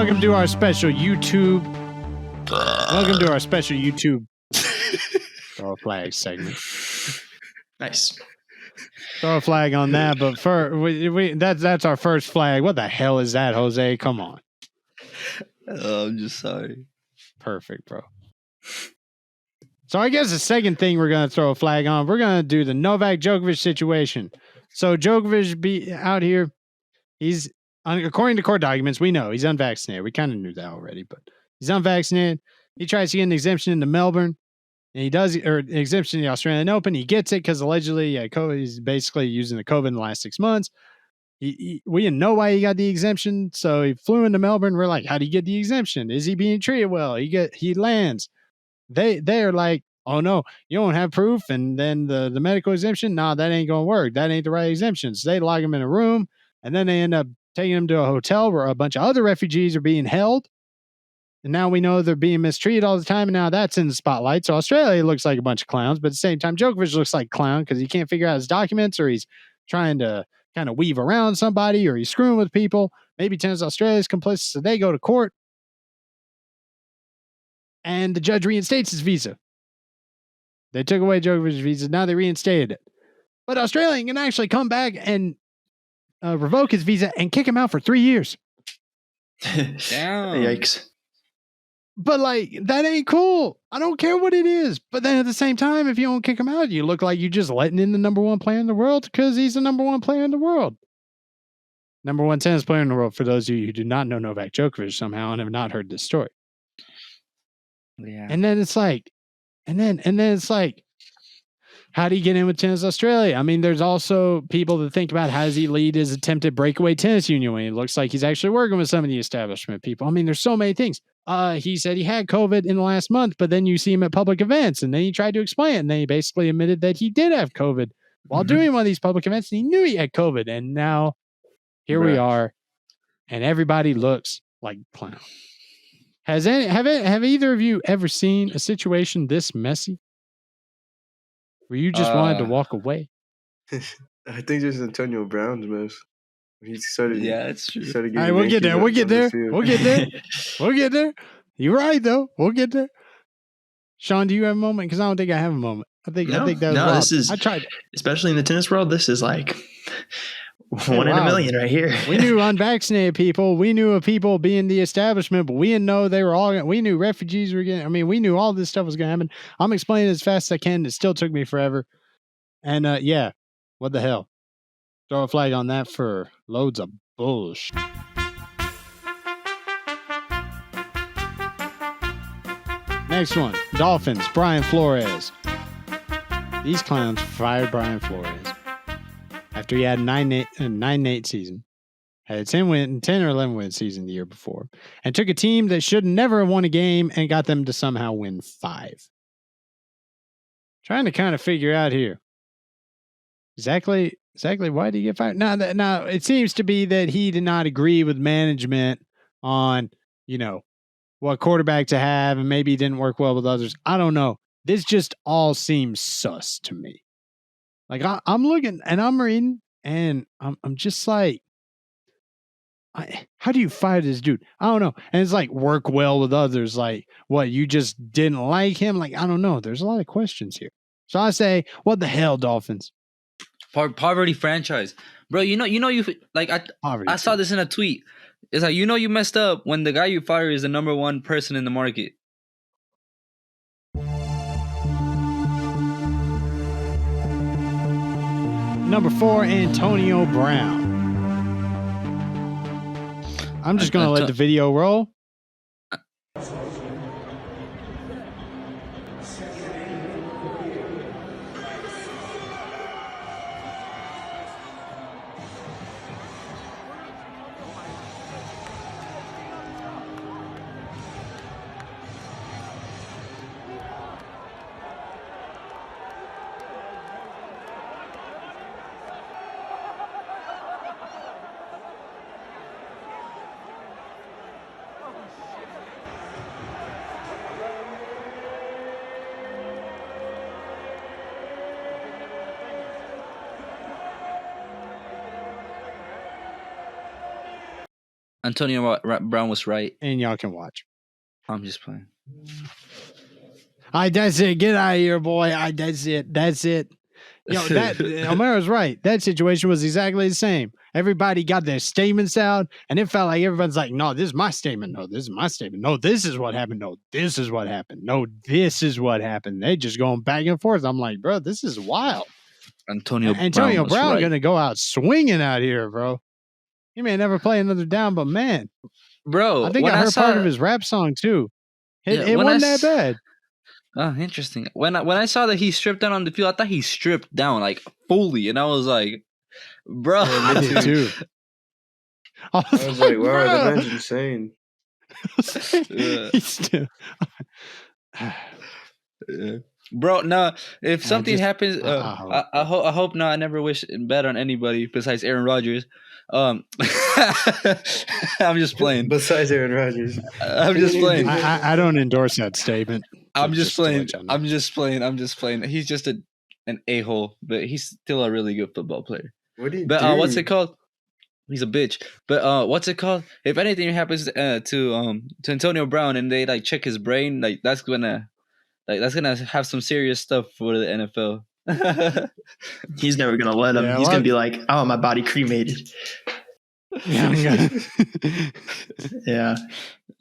Welcome to our special YouTube. Welcome to our special YouTube throw a flag segment. Nice. Throw a flag on that, but that's our first flag. What the hell is that, Jose? Come on. Oh, I'm just sorry. Perfect, bro. So I guess the second thing we're going to throw a flag on, we're going to do the Novak Djokovic situation. So Djokovic be out here. He's, according to court documents, we know he's unvaccinated. We kind of knew that already, but he's unvaccinated. He tries to get an exemption into Melbourne, and he does, or an exemption in the Australian Open. He gets it because allegedly he's basically using the COVID in the last 6 months. We didn't know why he got the exemption, so he flew into Melbourne. We're like, how do you get the exemption? Is he being treated well? He lands. They're like, oh no, you don't have proof, and then the medical exemption, nah, that ain't gonna work. That ain't the right exemption. So they lock him in a room, and then they end up taking him to a hotel where a bunch of other refugees are being held. And now we know they're being mistreated all the time, and now that's in the spotlight. So Australia looks like a bunch of clowns, but at the same time, Djokovic looks like a clown because he can't figure out his documents, or he's trying to kind of weave around somebody, or he's screwing with people. Maybe Tennis Australia is complicit, so they go to court. And the judge reinstates his visa. They took away Djokovic's visa. Now they reinstated it. But Australia can actually come back and revoke his visa and kick him out for 3 years. Damn. Yikes. But like, that ain't cool. I don't care what it is. But then at the same time, if you don't kick him out, you look like you just letting in the number one player in the world because he's the number one player in the world. Number one tennis player in the world, for those of you who do not know Novak Djokovic somehow and have not heard this story. Yeah. And then it's like, and then it's like, how do you get in with Tennis Australia? I mean, there's also people that think about how does he lead his attempted breakaway tennis union when it looks like he's actually working with some of the establishment people. I mean, there's so many things. He said he had COVID in the last month, but then you see him at public events, and then he tried to explain it, and then he basically admitted that he did have COVID while doing one of these public events, and he knew he had COVID, and now here we are, and everybody looks like a clown. Have either of you ever seen a situation this messy? Where you just wanted to walk away? I think just Antonio Brown's mess. He started. Yeah, that's true. All right, we'll get there. We'll get there. We'll get there. We'll get there. You're right, though. We'll get there. Sean, do you have a moment? Because I don't think I have a moment. I think that was wild. This is. I tried, especially in the tennis world. This is like one in a million right here. We knew unvaccinated people. We knew of people being the establishment, but we didn't know they were all. We knew refugees were getting. I mean, we knew all this stuff was going to happen. I'm explaining as fast as I can. It still took me forever. And yeah, what the hell? Throw a flag on that for loads of bullshit. Next one, Dolphins, Brian Flores. These clowns fired Brian Flores after he had a 9-8 season, had a 10 or 11 win season the year before, and took a team that should never have won a game and got them to somehow win 5. Trying to kind of figure out here exactly why did he get fired? Now it seems to be that he did not agree with management on, what quarterback to have, and maybe he didn't work well with others. I don't know. This just all seems sus to me. Like I'm looking and I'm reading and I'm just like, how do you fire this dude? I don't know. And it's like work well with others. Like what, you just didn't like him? Like, I don't know. There's a lot of questions here. So I say, what the hell, Dolphins? Poverty franchise, bro. You like I saw this in a tweet. It's like, you messed up when the guy you fire is the number one person in the market. Number 4, Antonio Brown. I'm just going to let the video roll. Antonio Brown was right. And y'all can watch. I'm just playing. All right, that's it. Get out of here, boy. That's it. That's it. Yo, Omero's right. That situation was exactly the same. Everybody got their statements out, and it felt like everyone's like, no, this is my statement. No, this is my statement. No, this is what happened. No, this is what happened. No, this is what happened. They just going back and forth. I'm like, bro, this is wild. Antonio Brown right. going to go out swinging out here, bro. He may never play another down, but man. Bro, I think I heard part of his rap song, too. It wasn't that bad. Oh, interesting. When I saw that he stripped down on the field, I thought he stripped down like fully, and I was like, "Bro, yeah, me too." I was like, "Wow, that man's insane." He's still, bro. No, if something happens, I hope not. I never wish bad on anybody besides Aaron Rodgers. I'm just playing. Besides Aaron Rodgers, I'm just playing. I don't endorse that statement. I'm just playing. I'm just playing. He's just an a-hole, but he's still a really good football player. What do you But do? What's it called? He's a bitch. But what's it called? If anything happens to Antonio Brown and they like check his brain, like that's gonna have some serious stuff for the NFL. He's never gonna let him. Yeah, he's gonna be like, "I want my body cremated." Yeah,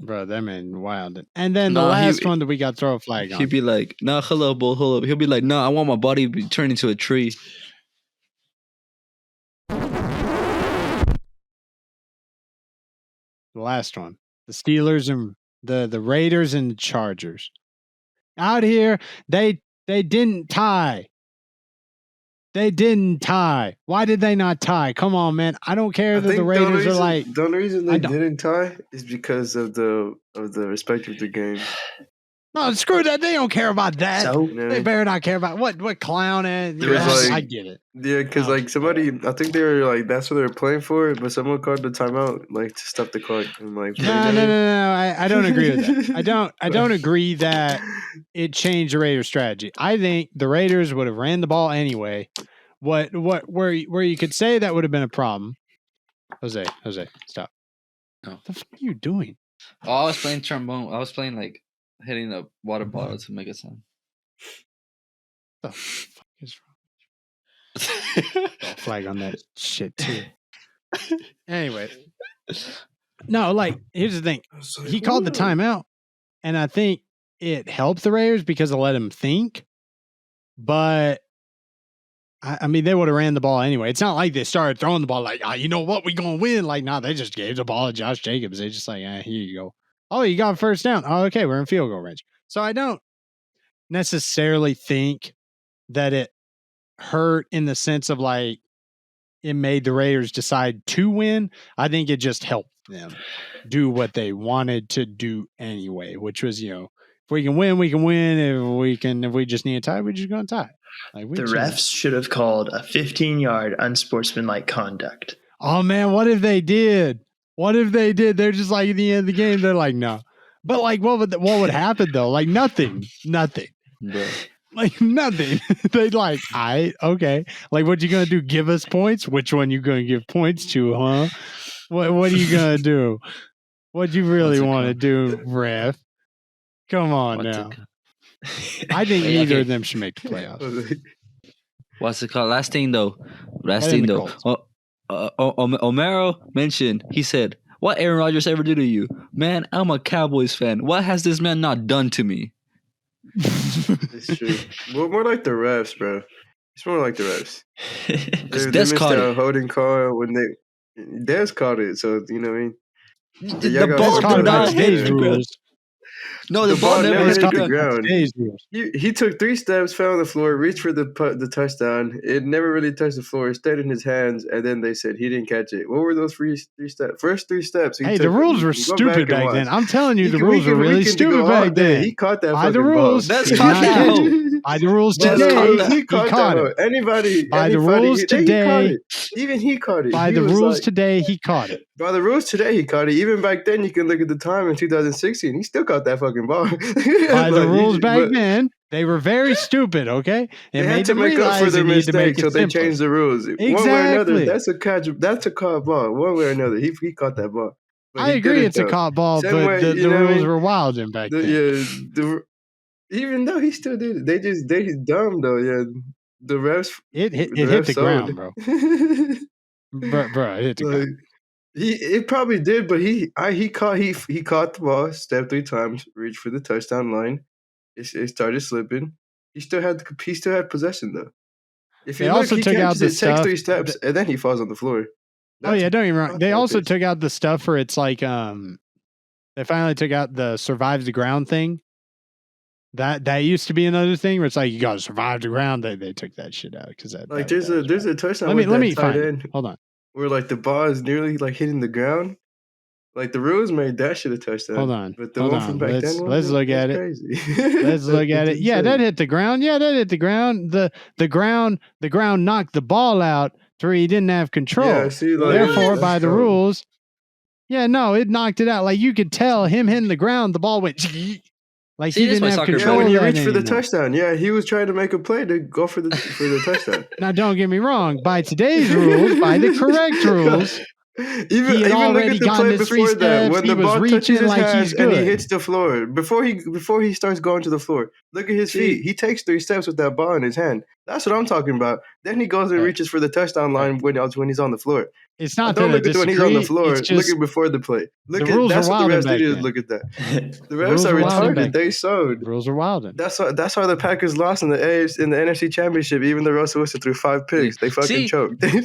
bro, that man wild. And then the last one that we got throw a flag on. He'd be like, "Nah, hello, bull, hold up." He'll be like, "Nah, I want my body to be turned into a tree." The last one, the Steelers and the Raiders and the Chargers. Out here, they didn't tie. They didn't tie. Why did they not tie? Come on, man. I don't care that the Raiders are like. The only reason they didn't tie is because of the respect of the game. No, screw that. They don't care about that. So, they better not care about what clown is. I get it. Yeah, because like somebody, I think they were like that's what they were playing for, but someone called the timeout like to stop the clock and like. No. I don't agree with that. I don't agree that it changed the Raiders' strategy. I think the Raiders would have ran the ball anyway. Where you could say that would have been a problem. Jose, stop. No. What the fuck are you doing? Oh, I was playing trombone. I was playing like hitting a water bottle to make a sound. What the fuck is wrong? Flag on that shit too. Anyway, no, like here's the thing. He called the timeout, and I think it helped the Raiders because it let him think. But I mean, they would have ran the ball anyway. It's not like they started throwing the ball like, you know what, we gonna win. Like, no, they just gave the ball to Josh Jacobs. They just like, here you go. Oh, you got first down. Oh, okay, we're in field goal range. So I don't necessarily think that it hurt in the sense of like it made the Raiders decide to win. I think it just helped them do what they wanted to do anyway, which was, if we can win, we can win. If we just need a tie, we're just gonna tie. Like the refs should have called a 15-yard unsportsmanlike conduct. Oh man, what if they did? They're just like at the end of the game, they're like, no. But like, what would happen though? Like nothing. Bro. Like nothing. They'd like, okay. Like, what you gonna do? Give us points? Which one you gonna give points to, huh? What are you gonna do? What you really want to do, ref? Come on now. I think neither of them should make the playoffs. What's it called? Last thing though. Omero mentioned, he said, "What Aaron Rodgers ever do to you? Man, I'm a Cowboys fan. What has this man not done to me?" It's true. Well, more like the refs, bro. It's more like the refs. Because They missed a holding call when Dez caught it, so you know what I mean? The ball did not hit rules. No, the ball never hit the ground. He took 3 steps, fell on the floor, reached for the touchdown. It never really touched the floor. It stayed in his hands, and then they said he didn't catch it. What were those three steps? First 3 steps. Hey, the rules were stupid back then. I'm telling you, the rules were really stupid back then. He caught that by the fucking rules. ball. That's by the rules today. He caught it. Anybody by the rules today. Even he caught it. By the rules today, he caught it. By the rules today, he caught it. Even back then, you can look at the time in 2016. He still caught that fucking ball. By the rules back then, they were very stupid, okay? They had to make up for their mistake, so they changed the rules. Exactly. One way or another, that's a caught ball. One way or another, he caught that ball. but I he agree didn't, it's a though. caught ball, Same but way, the you know what I rules mean? were wild in back then. Even though he still did it, they dumb though. Yeah, the refs It hit the sold. ground, bro. Bro, it hit the Like ground. it probably did, but he caught the ball, stepped 3 times, reached for the touchdown line. It started slipping. He still had possession though. If They you look, also he took out catches the it, takes stuff. 3 steps, and then he falls on the floor. Oh yeah, don't get me wrong. fuck They that also bitch. took out the stuff where it's like they finally took out the survive the ground thing. That used to be another thing where it's like you gotta survive the ground. They took that shit out because Like there's a touchdown let with me that tight find end it. Hold on. where like the ball is nearly like hitting the ground. Like the rules made that shit a touchdown. Hold on. But the Hold one from on. back then, Let's look at it. Crazy. Let's look at it. Yeah, that hit the ground. Yeah, that hit the ground. The ground knocked the ball out to where he didn't have control. Yeah, see, like, Therefore, that's by the cold. rules, it knocked it out. Like you could tell him hitting the ground, the ball went like See, he that's didn't why have soccer Yeah, control when of he that reached for the anymore. touchdown, yeah, he was trying to make a play to go for the touchdown. Now, don't get me wrong. By today's rules, by the correct rules, Even had look already at the gotten play his 3 before that steps. when He the was ball touches reaching his like hands he's and he good. hits the floor before he starts going to the floor. Look at his feet. He takes 3 steps with that ball in his hand. That's what I'm talking about. Then he goes and Hey. reaches for the touchdown line when he's on the floor. It's not Don't that I look at when he's on the disagree. floor. It's just Look at before the play. the rules That's were what the wild refs back did. then. Look at that. The rules refs are were wild back retarded. They then. sewed. The rules are wild. That's why the Packers lost in the NFC Championship. Even though Russell Wilson threw 5 picks, they fucking See, choked. That's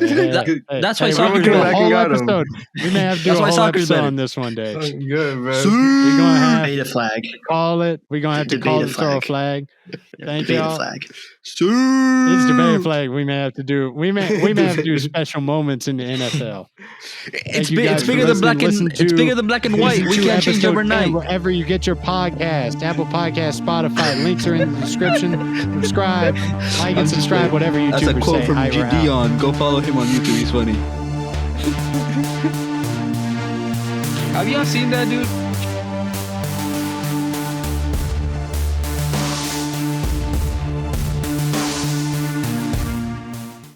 why We're soccer gonna do a back whole and got 'em. episode. We may have to do That's a why whole soccer's episode better. on this one day. Fucking good, man. We're gonna have Beta flag. call it. We're gonna have to Debate call a it, throw a flag. flag. Thank Beta y'all. flag. It's debate flag. We may have to do. We may have to do special moments in the NFL. It's you big. guys It's for bigger than listening. black and Listen it's to- bigger than black and white. We Listen to can't change episode overnight. 10 wherever you get your podcast. Apple Podcast, Spotify. Links are in the description. Subscribe, like, and subscribe. Whatever YouTubers That's a quote say. from Hi, we're out. Dion. Go follow him on YouTube. He's funny. Have y'all seen that dude?